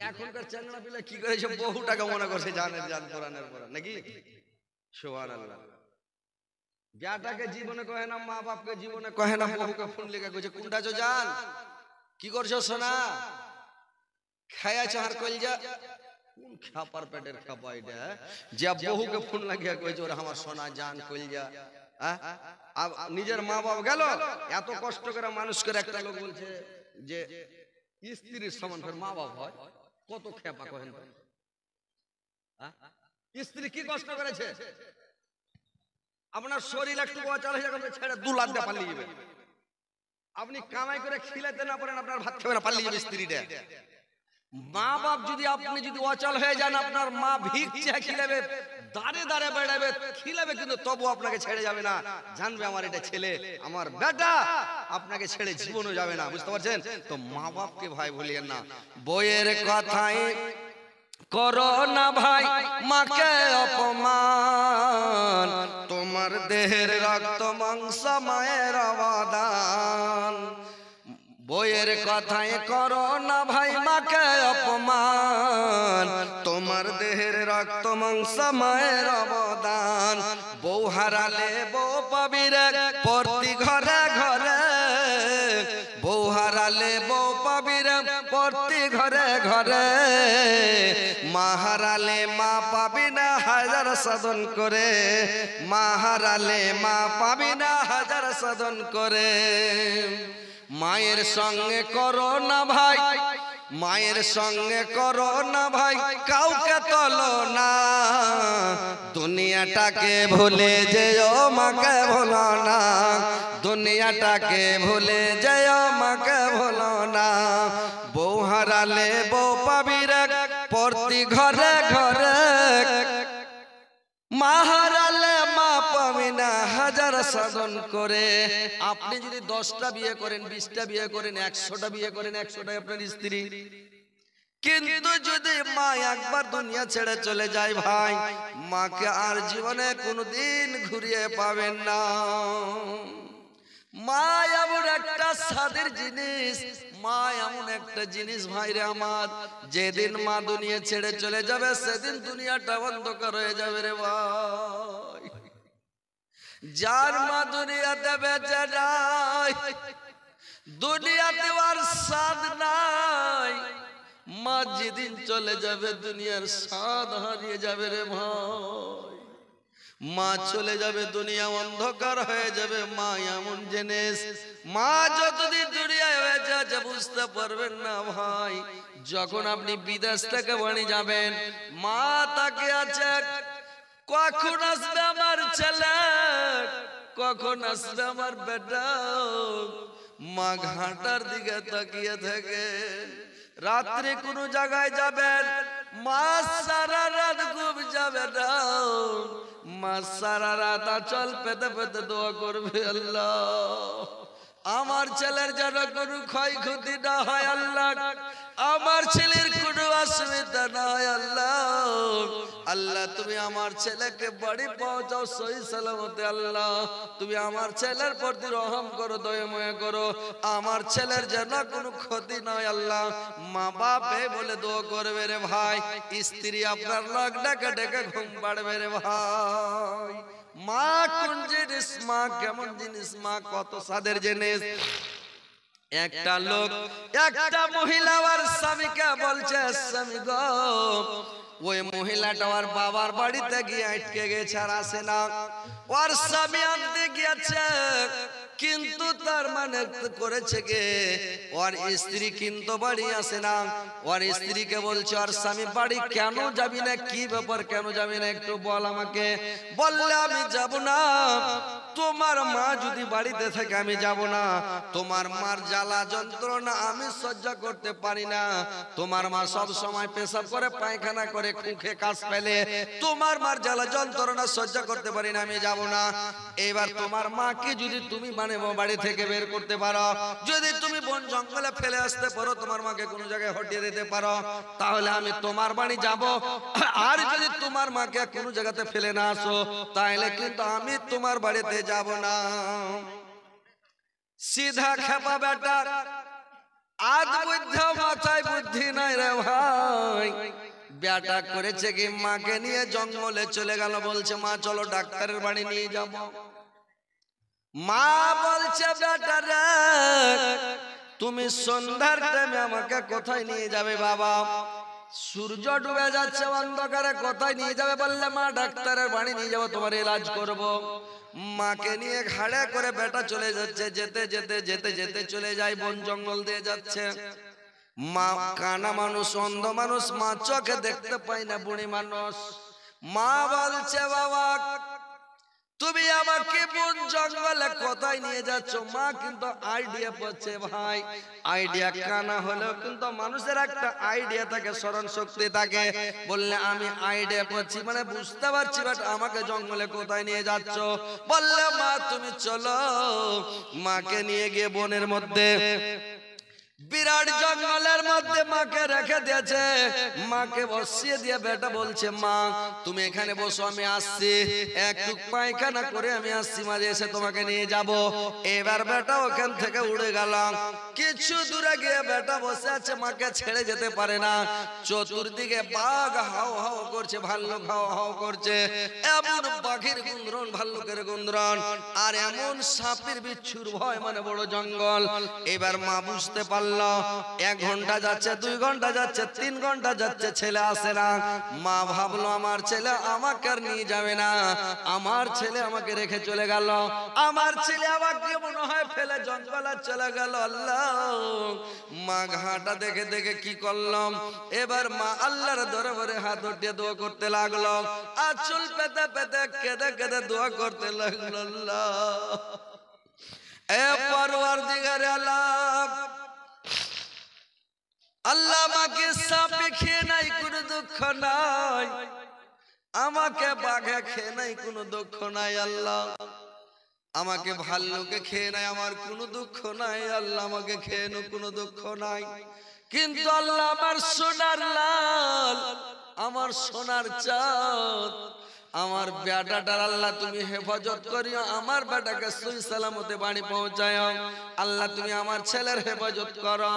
এখনকার চ্যাংড়া পিলা কি করেছে, বহু টাকা মনে করছে জানের জান কোরআনের পর নাকি। সুবহানাল্লাহ। বেটাকে জীবনে কহে না, মা বাপকে জীবনে কহে না, বহুকে ফোন লেগে কইছে কোনটা চো জান, কি করছো সোনা, খায়াছ আর কলজা, কোন খাপার পেটের খাপা এটা যে বহুকে ফোন লাগিয়া কইছে ওরে আমার সোনা জান কলজা। নিজের মা বাপ গেল, এত কষ্ট করে মানুষ করে একটা লোক বলছে যে স্ত্রীর সমান ফের মা বাপ হয়, কত খেপা কহেন। স্ত্রী কি কষ্ট করেছে, আপনার শরীর একটু অচল হয়ে যাবে ছেড়ে 2 লাখ দিয়ে পালিয়ে যাবে, আপনি কামাই করে খিলাতে না পারেন আপনার ভাত খাবে না, পালিয়ে যাবে স্ত্রীটা। মা বাপ যদি আপনি যদি অচল হয়ে যান, আপনার মা ভিক চেয়ে খিলাবে, দাঁড়ে দাঁড়ে বেড়াবে খিলাবে, কিন্তু তবু আপনাকে ছেড়ে যাবে না, জানবে আমার এটা ছেলে আমার বেটা, আপনাকে ছেড়ে জীবনও যাবে না, বুঝতে পারছেন তো। মা বাপকে ভাই ভুলিয়েন না, বইয়ের কথায় করো না ভাই মাকে অপমান, তোমার দেহের রক্ত মাংস মায়ের অবদান। বইয়ের কথায় করো না ভাই মাকে অপমান, তোমার দেহের রক্ত মাংস মায়ের অবদান। বউ হারালে বউ পাবি রে প্রতি ঘরে ঘরে, বউ হারালে বউ পাবি রে প্রতি ঘরে ঘরে, মা হারালে মা পাবি না হাজার সাধন করে, মা হারালে মা পাবি না হাজার সাধন করে। মায়ের সঙ্গে করো না ভাই, মায়ের সঙ্গে করো না ভাই কাউকে তলো না, দুনিয়াটাকে ভুলে যেও মাকে ভুলো না, দুনিয়াটাকে ভুলে যেও মাকে ভুলো না। বউ হারালে বউ পাবি রে প্রতি ঘরে ঘরে, মা হারালে মা পাবি না হাজার সাধন করে। আপনি যদি 10টা বিয়ে করেন, 20টা বিয়ে করেন, 100টা বিয়ে করেন, 100টাই আপনার স্ত্রী, কিন্তু যদি মা একবার দুনিয়া ছেড়ে চলে যায় ভাই, মাকে আর জীবনে কোনোদিন ঘুরিয়ে পাবেন না। মা এমন একটা স্বাদের জিনিস, মা এমন একটা জিনিস ভাইরে আমার, যেদিন মা দুনিয়া ছেড়ে চলে যাবে সেদিন দুনিয়াটা অন্ধকার হয়ে যাবে রে ভাই। যার মা দুনিয়াতে বেঁচে নাই, দুনিয়াতে আর স্বাদ নাই, মা যেদিন চলে যাবে দুনিয়ার স্বাদ হারিয়ে যাবে রে ভাই। মা চলে যাবে দুনিয়া অন্ধকার হয়ে যাবে। মা এমন জিনিস, মা যতদিন দুনিয়ায় হয়ে যাচ্ছে বুঝতে পারবেন না ভাই। যখন আপনি বিদেশ থেকে বাড়ি যাবেন, মা তাকে আছে কখন আসবে আমার ছেলে, কখন আসবে আমার বেটা। মা ঘাটার দিকে তাকিয়ে থাকে। রাত্রে কোনো জায়গায় যাবেন, মা সারা রাত ঘুম যাবে না, মা সারা রাত আঁচল পেতে পেতে দোয়া করবে, আল্লাহ আমার ছেলের যেন কোনো ক্ষয়ক্ষতি না হয়, আল্লাহ আমার ছেলের কোনো অসুবিধা না হয়, আল্লাহ আল্লাহ তুমি আমার ছেলেকে বাড়ি পৌঁছাও সহি সালামতে, আল্লাহ তুমি আমার ছেলের প্রতি রহম করো, দয়াময় করো, আমার ছেলের যেন কোনো ক্ষতি নয়, আল্লাহ মা বাপে বলে দোয়া করবে রে ভাই। স্ত্রী আপনার লোক ডেকে ডেকে ঘুম পাড়বে রে ভাই। মা কোন জিনিস, মা কেমন জিনিস, মা কত স্বাদের জিনিস। একটা লোক, একটা মহিলা আর স্বামীকে বলছে, স্বামী গো, ওই মহিলাটা ওর বাবার বাড়িতে গিয়ে আটকে গেছে আর আসে না। ওর স্বামী আনতে গিয়েছে, কিন্তু তার মানে করেছে কে, ওর স্ত্রী কিন্তু বাড়ি আসে না। ওর স্ত্রীকে বলছে, ওর স্বামী বাড়ি কেন যাবি না, কি ব্যাপার কেন যাবি না একটু বল আমাকে। বললে আমি যাব না, তোমার মা যদি বাড়িতে থাকে আমি যাব না, তোমার মার জ্বালা যন্ত্রণা আমি সহ্য করতে পারি না, তোমার মা সব সময় পেশাব করে পায়খানা করে খুঁখে কাশ ফেলে, তোমার মার জ্বালা যন্ত্রণা সহ্য করতে পারি না, আমি যাব না। এবার তোমার মাকে যদি তুমি মানে বাড়ি থেকে বের করতে পারো, যদি তুমি বন জঙ্গলে ফেলে আসতে পারো, তোমার মাকে কোনো জায়গায় হটিয়ে দিতে পারো, তাহলে আমি তোমার বাড়ি যাব। আর যদি তোমার মাকে কোনো জায়গাতে ফেলে না আসো, তাহলে কিন্তু আমি তোমার বাড়িতে যাব না। সিধা খেপা বেটা, আজ বুদ্ধি মাথায় বুদ্ধি নাই রে ভাই। বেটা করেছে কি মাকে নিয়ে জঙ্গলে চলে গেল, বলছে মা চলো ডাক্তারের বাড়ি নিয়ে যাব। মা বলছে বেটা রে তুমি সন্ধ্যার টাইমে আমাকে কোথায় নিয়ে যাবে বাবা? সূর্য ডুবে যাচ্ছে, অন্ধকারে কোথায় নিয়ে যাবে? বললে মা ডাক্তারের বাড়ি নিয়ে যাবো, তোমার ইলাজ করব। মাকে নিয়ে ঘাড়ে করে বেটা চলে যাচ্ছে, যেতে যেতে যেতে যেতে চলে যায়, বন জঙ্গল দিয়ে যাচ্ছে। মা কানা মানুষ, অন্ধ মানুষ, মা চোখে দেখতে পায় না, বুড়ি মানুষ। মা বলছে বাবা তুমি আমাকে বন জঙ্গলে কোথায় নিয়ে যাচ্ছ? মা কিন্তু আইডিয়া পাচ্ছে ভাই, আইডিয়া কানা হলেও কিন্তু মানুষের একটা আইডিয়া থাকে, স্মরণ শক্তি থাকে। বললে আমি আইডিয়া পাচ্ছি, মানে বুঝতে পারছি, বাট আমাকে জঙ্গলে কোথায় নিয়ে যাচ্ছ? বললে মা তুমি চলো। মাকে নিয়ে গিয়ে বনের মধ্যে, বিরাট জঙ্গলের মধ্যে মাকে রেখে দিয়েছে। মাকে বসিয়ে দিয়ে বেটা বলছে মা তুমি এখানে বসো, আমি আসছি, একটু পায়খানা করে আমি আসছি, মাঝে এসে তোমাকে নিয়ে যাব। এবার বেটা ওখান থেকে উড়ে গেল। কিছু দূরে গিয়ে বেটা বসে আছে, মাকে ছেড়ে যেতে পারে না। চতুর্দিকে বাঘ হাও হাও করছে, ভাল্লুক হাও হাও করছে, এমন বাঘের গুঞ্জন, ভাল্লুকের গুঞ্জন, আর এমন সাপের বিচ্ছুর ভয়, মানে বড় জঙ্গল। এবার মা বুঝতে পারল 1 ঘন্টা যাচ্ছে, 2 ঘন্টা যাচ্ছে, 3 ঘন্টা যাচ্ছে, ছেলে আসে না। মা ভাবলো আমার ছেলে আমাকে আর নিয়ে যাবে না, আমার ছেলে আমাকে রেখে চলে গেল, আমার ছেলে আমাকে মনে হয় ফেলে জঙ্গলে চলে গেল। আল্লাহ, মা ঘাটা দেখে দেখে কি করলাম, এবার মা আল্লাহর দরবারে হাত উঠিয়ে দোয়া করতে লাগলো, আর চুল পেতে পেতে কেঁদে কেঁদে দোয়া করতে লাগলো, আল্লাহ এ পরওয়ারদিগার আলম, আল্লাহ আমাকে সাপে খেয়ে নাই কোনো দুঃখ নাই, আমাকে বাঘে খেয়ে নাই কোনো দুঃখ নাই, আল্লাহ আমাকে ভাল্লুকে খেয়ে নাই আমার কোনো দুঃখ নাই, আল্লাহ আমাকে খেয়ে নো কোনো দুঃখ নাই। কিন্তু আল্লাহ আমার সোনার লাল, আমার সোনার চাঁদ, আমার বেটাটার আল্লাহ তুমি হেফাজত করিও, আমার বেটাকে সহি সালামতে বাড়ি পৌঁছাও। আল্লাহ তুমি আমার ছেলের হেফাজত করো,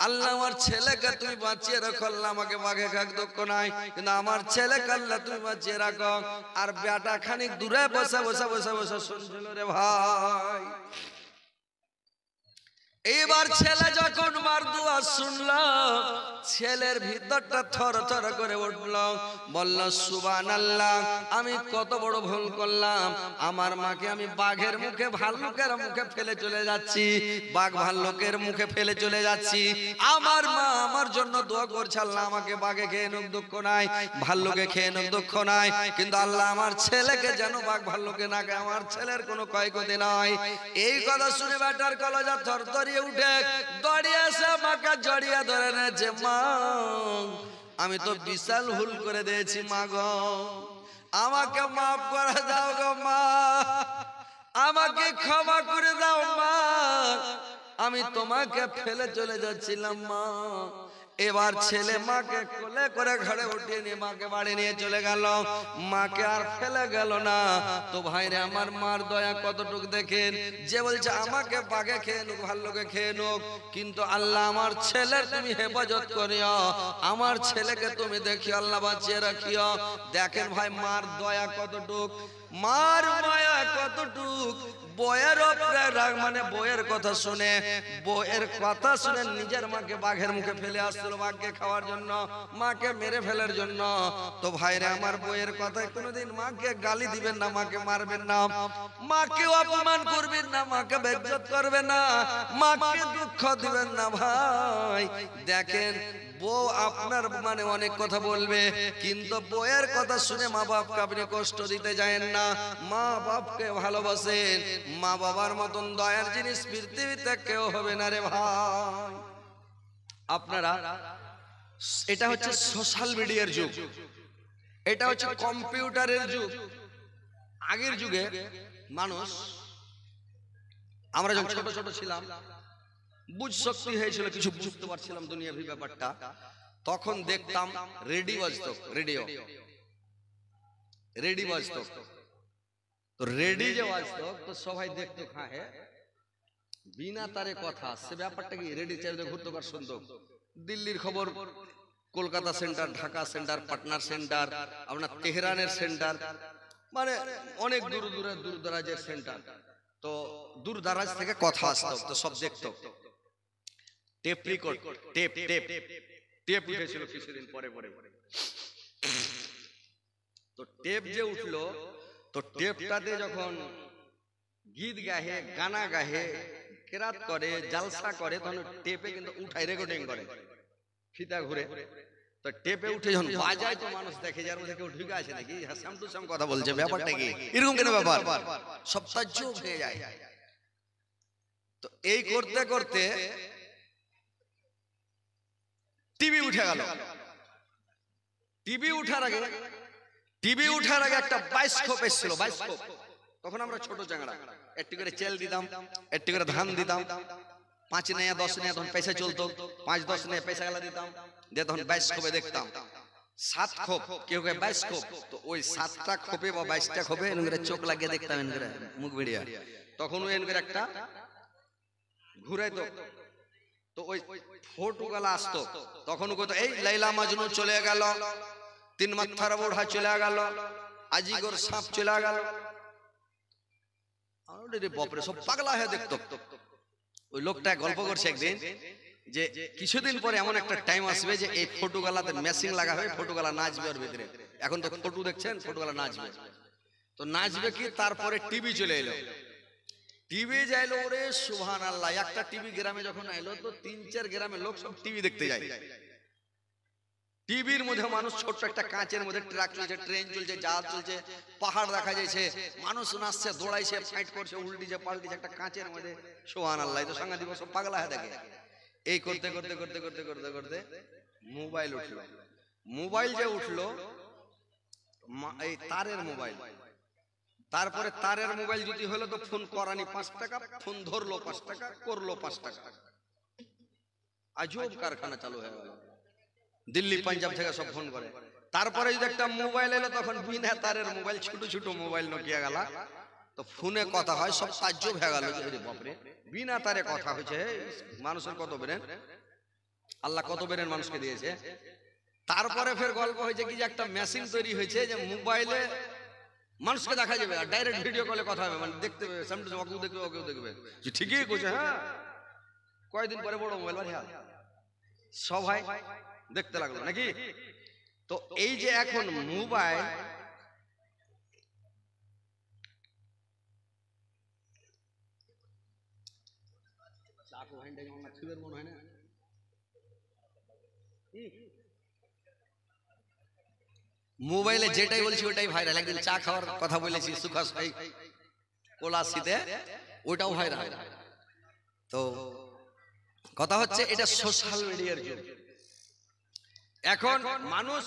আল্লাহ আমার ছেলেকে তুমি বাঁচিয়ে রাখো, আল্লাহ আমাকে বাঘে খাক দুঃখ নাই, কিন্তু আমার ছেলেকে আল্লাহ তুমি বাঁচিয়ে রাখো। আর বেটা খানিক দূরে বসে বসে বসে বসে শুনছিল রে ভাই। এইবার ছেলে যখন মার দোয়া শুনলো, ছেলের ভিতরটা থর থর করে উঠল, বলল সুবহানাল্লাহ, আমি কত বড় ভুল করলাম, আমার মাকে আমি বাঘের মুখে, ভাল্লুকের মুখে ফেলে চলে যাচ্ছি, বাঘ ভাল্লুকের মুখে ফেলে চলে যাচ্ছি। আমার মা আমার জন্য দোয়া করছে, আল্লাহ আমাকে বাঘে খেয়ে নুক দুঃখ নাই, ভাল্লুকে খেয়ে নুক দুঃখ নাই, কিন্তু আল্লাহ আমার ছেলেকে যেন বাঘ ভাল্লুকে না খায়, আমার ছেলের কোনো ক্ষয়ক্ষতি নাই। এই কথা শুনে বেটার কলেজা থরথরিয়ে উঠে দড়িয়ে এসে মাকে জড়িয়ে ধরে নেছে, মা আমি তো বিশাল ভুল করে দিয়েছি, মা গো আমাকে মাফ করে দাও গো মা, আমাকে ক্ষমা করে দাও মা, আমি তোমাকে ফেলে চলে যাচ্ছিলাম মা। এবার ছেলে মাকে কোলে করে ঘরে উঠিয়ে নিয়ে মাকে বাড়ি নিয়ে চলে গেল, মাকে আর ফেলে গেল না। তো ভাইরে আমার মার দয়া কতটুক দেখেন, যে বলছে আমাকে বাঘে খেয়ে নুক, ভাল্লুকে খেয়ে নুক, কিন্তু আল্লাহ আমার ছেলের তুমি হেফাজত করিও, আমার ছেলেকে তুমি দেখিও, আল্লাহ বাঁচিয়ে রাখিও। দেখেন ভাই মার দয়া কতটুক, মার মায়া কতটুক। বইয়ের উপরে রাগ, মানে বইয়ের কথা শুনে, বইয়ের কথা শুনে নিজের মাকে বাঘের মুখে ফেলে আসছিল, বাঘকে খাওয়ার জন্য, মাকে মেরে ফেলার জন্য। তো ভাইরে আমার বইয়ের কথায় কোনোদিন মাকে গালি দিবেন না, মাকে মারবেন না, মাকে অপমান করবেন না, মাকে বেইজ্জত করবেন না, মাকে দুঃখ দিবেন না ভাই। দেখেন বউ আপনার মানে অনেক কথা বলবে, কিন্তু বউয়ের কথা শুনে মা বাপকে আপনি কষ্ট দিতে যায়েন না, মা বাপকে ভালোবাসেন, মা বাবার মতন দয়ার জিনিস পৃথিবীতে কেউ হবে না রে ভাই। আপনারা, এটা হচ্ছে সোশ্যাল মিডিয়ার যুগ, এটা হচ্ছে কম্পিউটারের যুগ। আগের যুগে মানুষ, আমরা যখন ছোট ছোট ছিলাম, বুঝ শক্তি হয়েছিল, কিছু বুঝতে পারছিলাম দুনিয়াবি ব্যাপারটা, তখন দেখতাম রেডিও বাজতো, রেডি বাজতো, তো রেডি যে বাজতো তো সবাই দেখতো, হ্যাঁ বিনা তারে কথা, সে ব্যাপারটা কি রেডি চাইতে ঘুরতো কার শুনতো, দিল্লির খবর কলকাতা সেন্টার, ঢাকা সেন্টার, পাটনার সেন্টার, আপনার তেহরানের সেন্টার, মানে অনেক দূর দরাজের সেন্টার। তো দূর দারাজ থেকে কথা আসতো, তো সব দেখতো। Tape record, tape tape tape উঠেছিল কিছুদিন পরে পরে। তো টেপ যে উঠলো, তো টেপটাতে যখন গীত গাহে, গানা গাহে, কেরাত করে, জালসা করে, তখন টেপে কিন্তু উঠায় রেকর্ডিং করে, ফিতা ঘুরে। তো টেপে উঠে যখন বাজায় তো মানুষ দেখে, যার মধ্যে কেউ ঢুকে আছে নাকি, হাসাম টু সাম কথা বলছে, ব্যাপারটা কি এরকম কেন ব্যাপার, সব তাজ্জুব হয়ে যায়। তো এই করতে করতে টিভি উঠে গেল। টিভি উঠার আগে একটা বায়োস্কোপ এসেছিল, বায়োস্কোপ। তখন আমরা ছোট চাংড়া, একটু করে চেল দিতাম, একটু করে ধান দিতাম, 5 নয়া 10 নয়া তখন পয়সা চলতো, 5-10 নয়া পয়সা গেলা দিতাম, দিয়ে তখন বায়োস্কোপে দেখতাম। 7 খোপ, কেউ কে বায়োস্কোপ, তো ওই 7টা খোপে বা 22টা খোপে এনগরে চোখ লাগিয়ে দেখতাম, এনগরে মুখ বেরিয়া। তখন ওই এনগরে একটা ঘুরাইতো, তো ওই ফটো গুলা আসতো। তখন কইতো এই লাইলা মাজনু চলে গেল, 3 মাথার বুড়া চলে গেল, আজিগর সাপ চলে গেল। আরে বাপরে, সব পাগলা হয়ে দেখতো। ওই লোকটা গল্প করছে একদিন যে কিছুদিন পরে এমন একটা টাইম আসবে যে এই ফটোগুলাতে মেশিন লাগা হবে, ফটোগুলা নাচবে ওর ভিতরে। এখন তো ফটো দেখছেন, ফটোগুলা নাচবে। তো নাচবে কি, তারপরে টিভি চলে এলো। টিভি যাইলো, ওরে সুবহানাল্লাহ, একটা টিভি গ্রামে যখন আইলো, তো 3-4 গ্রামের লোক সব টিভি দেখতে যায়। টিভির মধ্যে মানুষ, ছোট্ট একটা কাঁচের মধ্যে ট্রাক চলছে, ট্রেন চলছে, জাহাজ চলছে, পাহাড় দেখা যাচ্ছে, মানুষ নাচছে, দৌড়াইছে, ফাইট করছে, উল্টিছে পাল্টিছে একটা কাঁচের মধ্যে। সুবহানাল্লাহ, তো সাংঘাতিক, সব পাগলা হয়ে থাকে। এই করতে করতে করতে করতে করতে করতে মোবাইল উঠলো। মোবাইল যে উঠলো, এই তারের মোবাইল। তারপরে তারের মোবাইল যদি হলো, তো ফোন করানি 5 টাকা, ফোন ধরলো 5 টাকা, করলো 5 টাকা। আজব কারখানা চালু হয়ে গেল, দিল্লি পাঞ্জাব থেকে সব ফোন করে। তারপরে যদি একটা মোবাইল এলো, তখন বিনা তারের মোবাইল, ছোট ছোট মোবাইল নোকিয়া গেল, তো ফোনে কথা হয়, সব তাজ্জব হয়ে গেল। বাপরে, বিনা তারে কথা হয়েছে, মানুষের কত বেরেন, আল্লাহ কত বেরেন মানুষকে দিয়েছে। তারপরে ফের গল্প হয়েছে কি, যে একটা মেশিন তৈরি হয়েছে, যে মোবাইলে মানুষকে দেখা যাবে, আর ডাইরেক্ট ভিডিও কলে কথা হবে, মানে দেখতে পাবে, সামনে ওকেও দেখবে, ওকেও দেখবে, যে ঠিকই কইছে। হ্যাঁ, কয়েকদিন পরে বড় মোবাইল বাড়ি সবাই দেখতে লাগলো নাকি। তো এই যে এখন মোবাইল, মোবাইলে যেটাই বলছি ওটাই ভাইরাল। একদিন চা খাওয়ার কথা বলেছি সুখাস ভাই কোলাসিতে, ওটাও ভাইরাল। তো কথা হচ্ছে, এটা সোশ্যাল মিডিয়ার যুগ। এখন মানুষ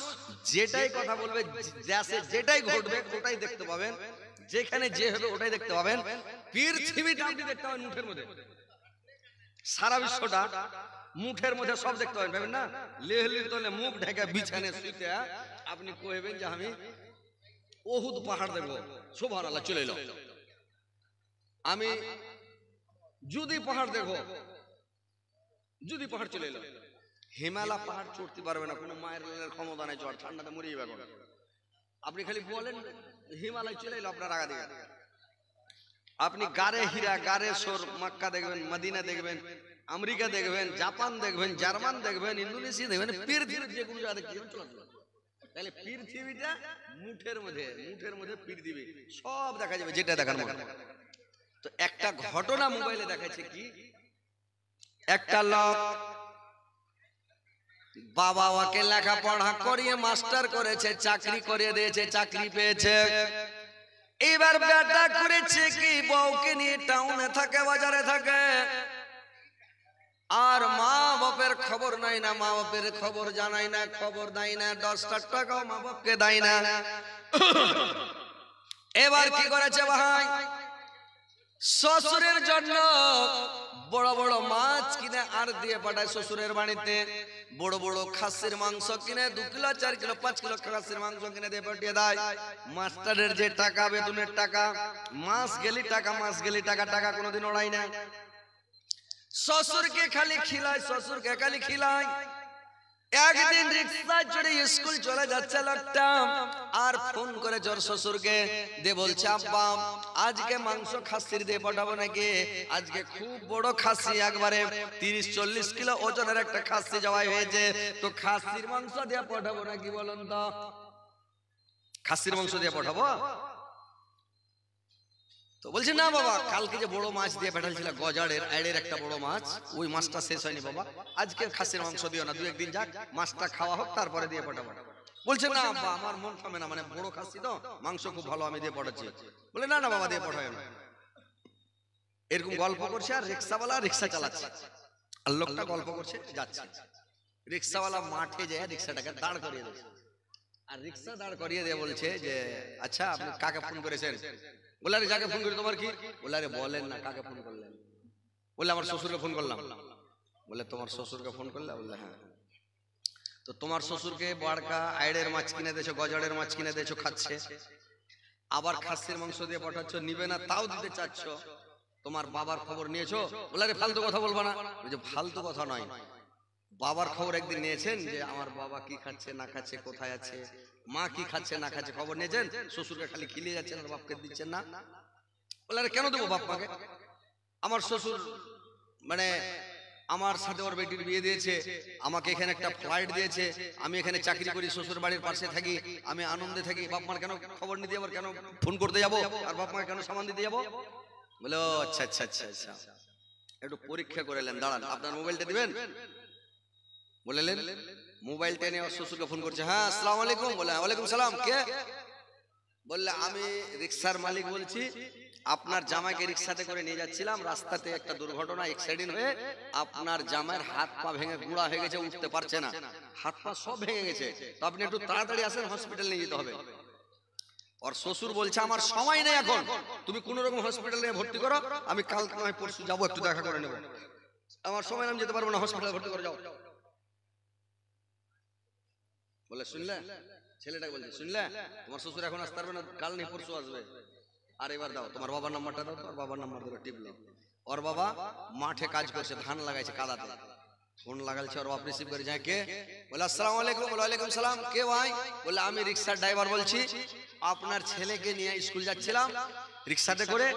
যেটাই কথা বলবে, যেটাই ঘটবে ওটাই দেখতে পাবেন, যেখানে যে হবে ওটাই দেখতে পাবেন। পৃথিবীটা আপনি দেখতে পাবেন মুঠের মধ্যে, সারা বিশ্বটা মুঠের মধ্যে, সব দেখতে পাবেন না। লেহলির তলে মুখ ঢেকে বিছানে শুইতে আপনি কইবেন যে আমি ওহুদ পাহাড় দেখবো, সুবহানাল্লাহ, চলে এলো। আমি যদি পাহাড় দেখো, যদি পাহাড় চলে এলো। হিমালয় পাহাড় চড়তে পারবে না, কোনো মায়ের ক্ষমতা নাই, জ্বর ঠান্ডাতে মরে যাবে। এখন আপনি খালি বলেন হিমালয় চলে এলো, আপনার আগা দিকে। আপনি গারে হিরা, গারে সোর, মক্কা দেখবেন, মদিনা দেখবেন, আমেরিকা দেখবেন, জাপান দেখবেন, জার্মান দেখবেন, ইন্দোনেশিয়া দেখবেন, পৃথিবীর যে কোনো জায়গা দেখবেন, চলে আসবে। তাহলে পৃথিবীটা মুঠের মধ্যে, মুঠের মধ্যে পৃথিবী সব দেখা যাবে, যেটা দেখার মতো। তো একটা ঘটনা মোবাইলে দেখাচ্ছে কি, একটা লোক বাবা ওকে লেখাপড়া করিয়ে মাস্টার করেছে, চাকরি করে দিয়েছে, চাকরি পেয়েছে। এবার বেটা করেছে কি, বউকে নিয়ে টাউনে থাকে, বাজারে থাকে, আর মা বাপের খবর নাই না, মা বাপের খবর জানাই না, খবর দেয় না, 10 টাকাও মা বাপকে দেয় না। এবার কি করেছে ভাই, শ্বশুরের জন্য বড় বড় মাছ কিনে আর দিয়ে পাঠায় শ্বশুরের বাড়িতে। বড় বড় খাসির মাংস কিনে 2 কিলো 4 কিলো 5 কিলো খাসির মাংস কিনে দিয়ে পাঠিয়ে দেয়। মাস্টারের যে টাকা, বেতনের টাকা, মাস গেলি টাকা, মাস গেলি টাকা, টাকা কোনোদিন ওড়াই না। শ্বশুরকে খালি খিলায়, শ্বশুরকে খালি খিলায়। একদিন রিক্সা চড়ে স্কুল চলে যাচ্ছে লোকটা, আর ফোন করে জোর শ্বশুরকে দিয়ে বলছে, আব্বা আজকে মাংস খাসির দিয়ে পাঠাবো নাকি? আজকে খুব বড় খাসি, একবারে 30-40 কিলো ওজনের একটা খাসি জবাই হয়েছে, তো খাসির মাংস দিয়ে পাঠাবো নাকি বলুন তো? খাসির মাংস দিয়ে পাঠাবো? তো বলছে না বাবা, কালকে যে বড় মাছ দিয়ে পাঠালছিল গজাড়ের আইড়ের একটা বড় মাছ, ওই মাছটা শেষ হয়নি বাবা, আজকে খাসির মাংস দিও না, 2-1 দিন যাক, মাছটা খাওয়া হোক তারপরে দিয়ে পাঠাবো। বলছে না বাবা, আমার মন থামে না, মানে বড় খাসি তো, মাংস খুব ভালো, আমি দিয়ে পাঠাচ্ছি। বলে না না বাবা, দিয়ে পাঠায় না। এরকম গল্প করছে, আর রিক্সাওয়ালা রিক্সা চালাচ্ছে, আর লোকটা গল্প করছে যাচ্ছে। রিক্সাওয়ালা মাঠে যায় রিক্সাটাকে দাঁড় করিয়ে দিয়েছে, আর রিক্সা দাঁড় করিয়ে দিয়ে বলছে যে আচ্ছা আপনি কাকে ফোন করেছেন? বলে আরে যাকে ফোন করি তোমার কি? বলে আরে বলেন না কাকে ফোন করলেন? বলে আমার শ্বশুরকে ফোন করলাম। বলে তোমার শ্বশুরকে ফোন করলে? বললে হ্যাঁ। তো তোমার শ্বশুরকে বড়কা আইড়ের মাছ কিনে দিয়েছো, গজাড়ের মাছ কিনে দিয়েছো, খাচ্ছে, আবার খাসির মাংস দিয়ে পাঠাচ্ছ, নিবে না তাও দিতে চাচ্ছ, তোমার বাবার খবর নিয়েছো? বলে আরে ফালতু কথা বলবা না। যে ফালতু কথা নয়, বাবার খবর একদিন নিয়েছেন যে আমার বাবা কি খাচ্ছে না খাচ্ছে, কোথায় আছে, মা কি খাচ্ছে না খাচ্ছে, খবর নিয়েছেন? শ্বশুরকে খালি খিলিয়ে যাচ্ছেন আর বাপকে দিচ্ছেন না। বলে আরে কেন দেবো বাপ মাকে? আমার শ্বশুর মানে আমার সাথে ওর বেটির বিয়ে দিয়েছে, আমাকে এখানে একটা ফ্লাইট দিয়েছে, আমি এখানে চাকরি করি, শ্বশুর বাড়ির পাশে থাকি, আমি আনন্দে থাকি, বাপ মার কেন খবর নিতে যাবো, কেন ফোন করতে যাবো, আর বাপ মাকে কেন সামান দিতে যাবো? বলে ও আচ্ছা আচ্ছা আচ্ছা আচ্ছা, একটু পরীক্ষা করে নেন, দাঁড়ান আপনার মোবাইলটা দিবেন। বললেন মোবাইলটা নিয়ে শ্বশুরকে ফোন করছে। হ্যাঁ আসসালামু আলাইকুম। বলে ওয়ালাইকুম সালাম, কে? বললে আমি রিক্সার মালিক বলছি, আপনার জামাইকে রিক্সাতে করে নিয়ে যাচ্ছিলাম, রাস্তাতে একটা দুর্ঘটনা, অ্যাক্সিডেন্ট হয়ে আপনার জামাইয়ের হাত পা ভেঙে গুঁড়া হয়ে গেছে, উঠতে পারছে না, হাত পা সব ভেঙে গেছে, তো আপনি একটু তাড়াতাড়ি আসেন, হসপিটাল নিয়ে যেতে হবে। ওর শ্বশুর বলছে আমার সময় নেই এখন, তুমি কোন রকম হসপিটালে নিয়ে ভর্তি করো, আমি কালকে নয় পরশু যাবো, একটু দেখা করে নেবো, আমার সময় আমি যেতে পারবো না, হসপিটালে ভর্তি করে যাও। বলে শুনলে, ছেলেটাকে বলছে শুনলে, তোমার শ্বশুর এখন আসতে পারবে না, কাল নেই পরশু আসবে, আর এবার দাও তোমার বাবার নাম্বারটা দাও, তোমার বাবার নাম্বার ধরে টিপলো। ওর বাবা মাঠে কাজ করছে, ধান লাগাইছে কাদাতে, ফোন লাগালছে, ওর বাপ রিসিভ করে যায়, কে? বলে আসসালামু আলাইকুম। বলে ওয়ালাইকুম সালাম, কে ভাই? বলে আমি রিক্সার ড্রাইভার বলছি, আপনার ছেলেকে নিয়ে স্কুল যাচ্ছিলাম রিক্সাতে করে,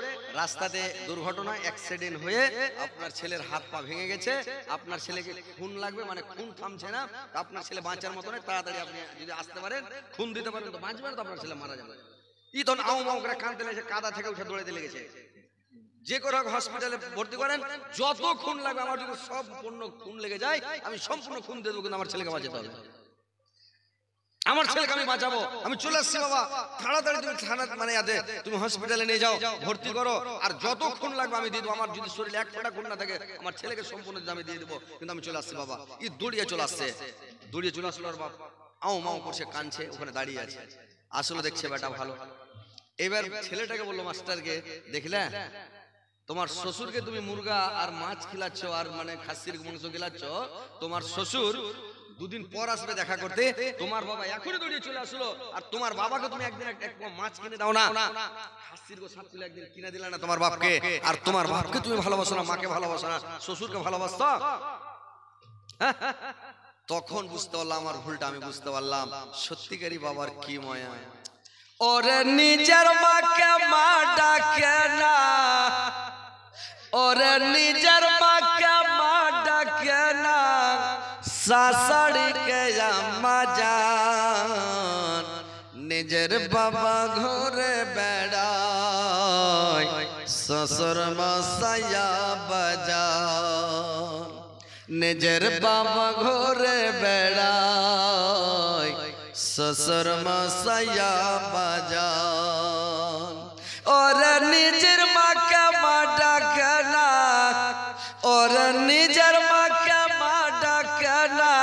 রাস্তাতে দুর্ঘটনা অ্যাক্সিডেন্ট হয়ে আপনার ছেলের হাত পা ভেঙে গেছে, আপনার ছেলেকে খুন লাগবে, মানে খুন থামছে না, আপনার ছেলে বাঁচার মতো নয়, তাড়াতাড়ি আপনি যদি আসতে পারেন, খুন দিতে পারেন তো বাঁচবেন, তো আপনার ছেলে মারা যাবে। ই তখন আউ মাউ করে কাঁদতে লেগেছে, কাদা থেকে উঠে দৌড়াতে লেগেছে, যে কোনো হসপিটালে ভর্তি করেন, যত খুন লাগবে, আমার যদি সম্পূর্ণ খুন লেগে যায় আমি সম্পূর্ণ খুন দিয়ে দেবো, কিন্তু আমার ছেলেকে বাঁচাতে হবে, আমার ছেলেকে আমি বাঁচাবো, আমি চলে আসছি বাবা, তাড়াতাড়ি তুমি থানা মানে তুমি হসপিটালে নিয়ে যাও, ভর্তি করো, আর যত খুন লাগবে আমি দিয়ে দেবো, আমার যদি শরীরে এক ফোঁটা খুন না থাকে, আমার ছেলেকে সম্পূর্ণ আমি দিয়ে দেবো, কিন্তু আমি চলে আসছি বাবা। ই দৌড়িয়ে চলে আসছে, দৌড়িয়ে চলে আসলো, ওর বাপ আও মাও করছে, কাঁদছে, ওখানে দাঁড়িয়ে আছে, আসলে দেখছে বেটা ভালো। এবার ছেলেটাকে বললো মাস্টারকে, দেখলে তোমার শ্বশুরকে তুমি মুরগা আর মাছ খিলাচ্ছ, আর মানে খাসির মাংস খিলাচ্ছ, তোমার শ্বশুর দুদিন পর আসবে দেখা করতে, তোমার বাবা এখনই দৌড়িয়ে চলে আসলো, আর তোমার বাবাকে তুমি একদিন এক মাছ কিনে দাও না, খাসির গোশত তুলে একদিন কিনে দিলে না তোমার বাপকে, আর তোমার বাপকে তুমি ভালোবাসো না, মাকে ভালোবাসো না, শ্বশুরকে ভালোবাসতো। তখন বুঝতে পারলাম আমার ভুলটা, আমি বুঝতে পারলাম সত্যিকারই বাবার কি মায়া। ওরে নিজের মাকে মা ডাকে না, ওরে নিজের মাকে মা ডাকে না, শাশুড়িকে আম্মা জান, নিজের বাবা ঘরে বেড়ায়, শ্বশুর মশাইয়া বাজান, নিজের বাবা ঘরে বেড়ায়, শ্বশুর মশাইয়া বাজান। ওরে নিজের মাকে মা ডাকে না, ওরে নিজের মাকে মা ডাকে না,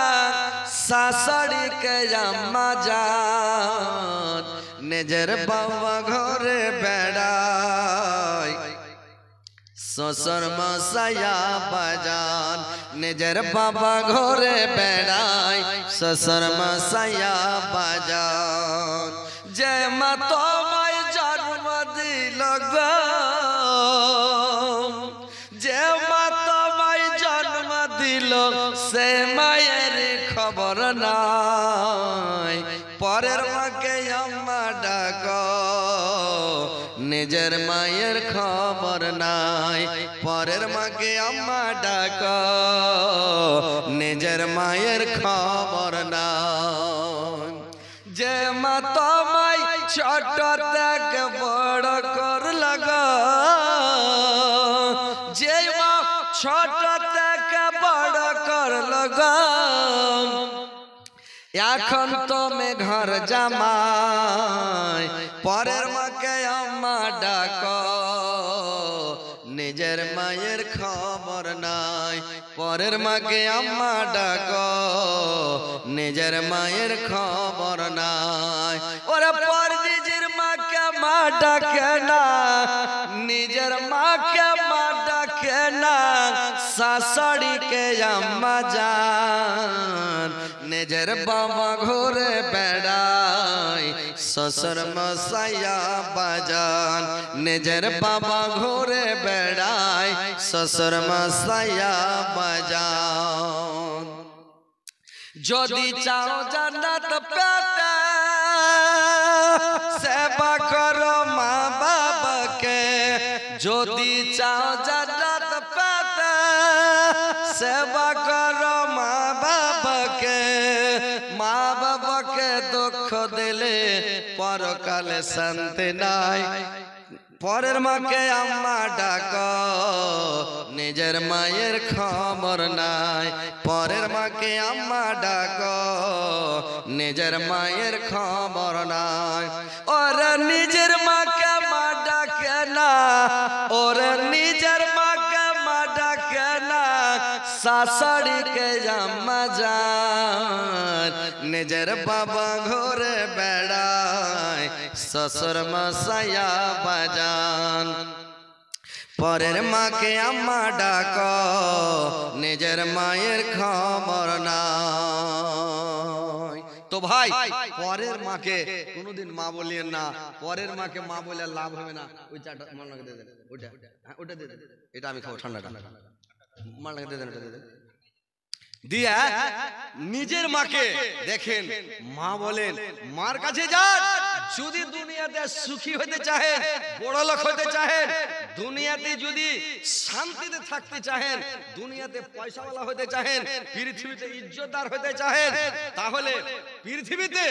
শাশুড়িকে আম্মা জান, নিজের বাবা ঘরে বেড়ায়, শ্বশুর মশাইয়া বাজান, নিজের বাবা ঘরে বেড়ায়, শ্বশুর মশাইয়া বাজান। যে মা তোমায় জন্ম দিল গো, যে মা তোমায় জন্ম দিল, সে মায়ের খবর পরের মাকে আম্মা ডাকো নিজের মায়ের খবর নাই পরের মাকে আম্মা ডাকো নিজের মায়ের খবর নাই যে মা তোমায় ছোট থেকে বড় করল গো যে মা ছোট থেকে বড় করল গো এখন তুমি ঘর জামাই পরের মাকে আম্মা ডাকো নিজের মায়ের খবর নাই পরের মাকে আম্মা ডাকো নিজের মায়ের খবর নাই ওরে পর নিজের মাকে মা ডাকে না নিজের মাকে মা ডাকে না শাশুড়িকে আম্মা জান নিজের বাবা ঘুরে বেড়ায় শ্বশুর মশাইয়া বাজান নিজের বাবা ঘুরে বেড়ায় শ্বশুর মশাইয়া বাজান যদি চাও জান্নাত পেতে সেবা করো মা বাবাকে যদি চাও জান্নাত পেতে সেবা করো মা বাবাকে মা বাবাকে দুঃখ দিলে পরকালে শান্তি নাই পরের মাকে আম্মা ডাকো নিজের মায়ের খবর নাই পরের মাকে আম্মা ডাকো নিজের মায়ের খবর নাই ওরে নিজের মাকে মা ডাকে না ওরে নিজের মাকে মা ডাকে না শাশুড়িকে আম্মা জান নিজের বাবা ঘুরে বেড়ায় শ্বশুর মশাইয়া বাজান পরের মাকে আম্মা ডাকো নিজের মায়ের খবর নাই তো ভাই পরের মাকে কোনোদিন মা বলিয়েন না পরের মাকে মা বলে লাভ হবে না ওই চাটা মান লাগে দিয়ে দেন ওইটা ওটা দিয়ে দেন এটা আমি খাবো ঠান্ডাটা মান লাগে দিয়ে দেন ওটা দিয়ে দেন দিয়া নিজের মাকে দেখেন মা বলেন মার কাছে যান যদি দুনিয়াতে সুখী হতে চাহেন বড় লোক হতে চাহেন দুনিয়াতে যদি শান্তিতে থাকতে চাহেন দুনিয়াতে পয়সাওয়ালা হতে চাহেন পৃথিবীতে ইজ্জতদার হতে চাহেন তাহলে পৃথিবীতে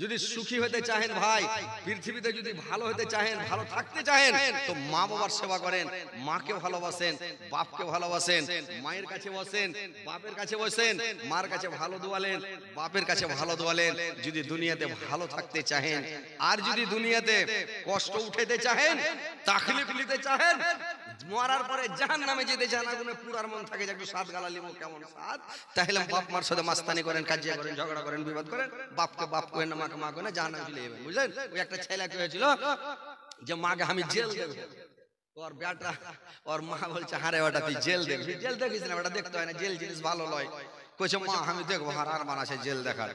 যদি সুখী হতে চাহেন ভাই পৃথিবীতে যদি ভালো হতে চাহেন ভালো থাকতে চাহেন তো মা বাবার সেবা করেন মাকে ভালোবাসেন বাপকে ভালোবাসেন মায়ের কাছে বসেন বাপের কাছে বসেন মার কাছে ভালো দোয়ালেন বাপের কাছে ভালো দোয়ালেন যদি দুনিয়াতে ভালো থাকতে চাহেন আর যদি দুনিয়াতে কষ্ট উঠাতে চাহেন তাকলিফ নিতে চাহেন মরার পরে জাহান্নামে যেতে চান আগুনে পুরার মন থাকে যে একটু স্বাদ গালা লিবো কেমন স্বাদ তাহলে বাপ মার সাথে মাস্তানি করেন কাজিয়া করেন ঝগড়া করেন বিবাদ করেন বাপকে বাপ করেন না মাকে মা করেন জাহান্নামে চলে যাবেন বুঝলেন ওই একটা ছেলে কি হয়েছিল যে মাকে আমি জেল দেব ওর বেটা ওর মা বলছে হারে ওটা তুই জেল দেখবি জেল দেখিস না ওটা দেখতে হয় না জেল জিনিস ভালো লয় কইছে মা আমি দেখবো আর মান আছে জেল দেখার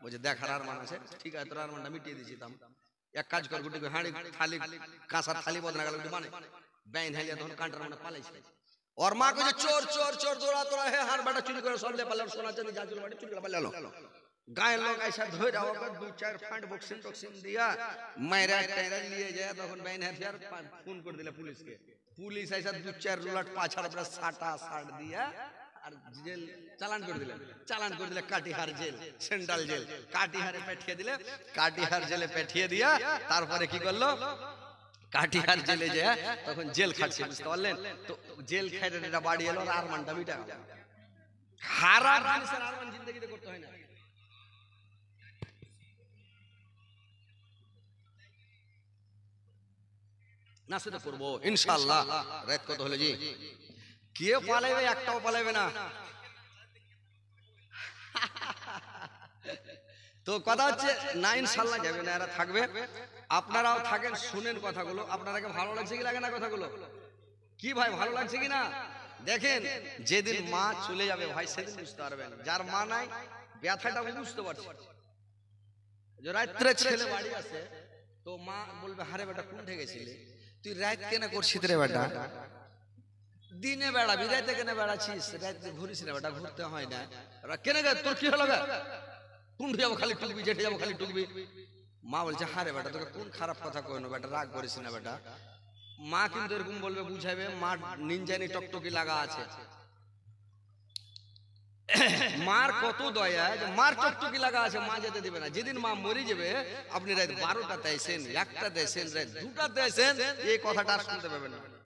বলছে দেখার আর মান আছে ঠিক আছে তোর আর মানটা মিটিয়ে দিয়েছি তাম এক কাজ কর গুটি হাঁড়ি থালি কাঁচা থালি বদনা গেল মানে बैन है तখন কান্টার মানে পালাইছে और मां को चोर चोर चोर दौड़ा तोड़ा है हर बेटा चुरी करे सोले पाले सोना चांदी जाजुल बाड़ी चुरी पाले लो गाय लोग ऐसा धोरा होकर दो चार फंड बॉक्सिंग टॉक्सिंग दिया मेरा टेरर लिए जाए तখন बैन है फिर फोन कर दिले पुलिस के पुलिस ऐसा दो चार लट पाछड़ पर साटा साट दिया और जेल चालान कर दिले काटीहार जेल सेंट्रल जेल काटीहारे पेठिए दिले काटीहार जेले पेठिए दिया তারপরে কি করলো কাটিহার জেলে যায় তখন জেল খাটছে বুঝতে পারলেন তো জেল খাইতে এটা বাড়ি এলো আর মানটা মিটা গেল হারার মানুষের আর মান জিন্দেগিতে করতে হয় না না সেটা করব ইনশাআল্লাহ রাত কত হলো জি কে পালাইবে একটাও পালাইবে না তো কথা হচ্ছে না ইনশাআল্লাহ যাবে না এরা থাকবে আপনারাও থাকেন শুনেন কথাগুলো আপনাদেরকে ভালো লাগছে কি লাগে না কথাগুলো কি ভাই ভালো লাগছে কি না দেখেন যেদিন মা চলে যাবে ভাই সেদিন বুঝতে পারবেন যার মা নাই ব্যথাটা বুঝতে পারছে যে রাত্রে ছেলে বাড়ি আসে তো মা বলবে হারে বেটা কোন গেছিলে তুই রাত কেন করছিস রে বেটা দিনে বেড়াবি রাতে কেন বেড়াচ্ছিস রাতে ঘুরিস না বেটা ঘুরতে হয় না কেন তোর কি হলো কুন্ডু যাবো খালি টুকবি, যেটে যাবো খালি টুকবি। মা বলছে হারে বেটা তোকে কোন খারাপ কথা কইনো বেটা, রাগ করিস না বেটা। মা কিন্তু এরকম বলবে, বুঝাবে, মা নিনজানি টকটকি লাগা আছে। মার কত দয়া যে মার টকটকি লাগা আছে, মা যেতে দিবে না। যেদিন মা মরে যাবে, আপনি রাত 12টাতে আসেন, 1টাতে আসেন, রাত 2টাতে আসেন, এই কথাটা আর শুনতে পাবেন না।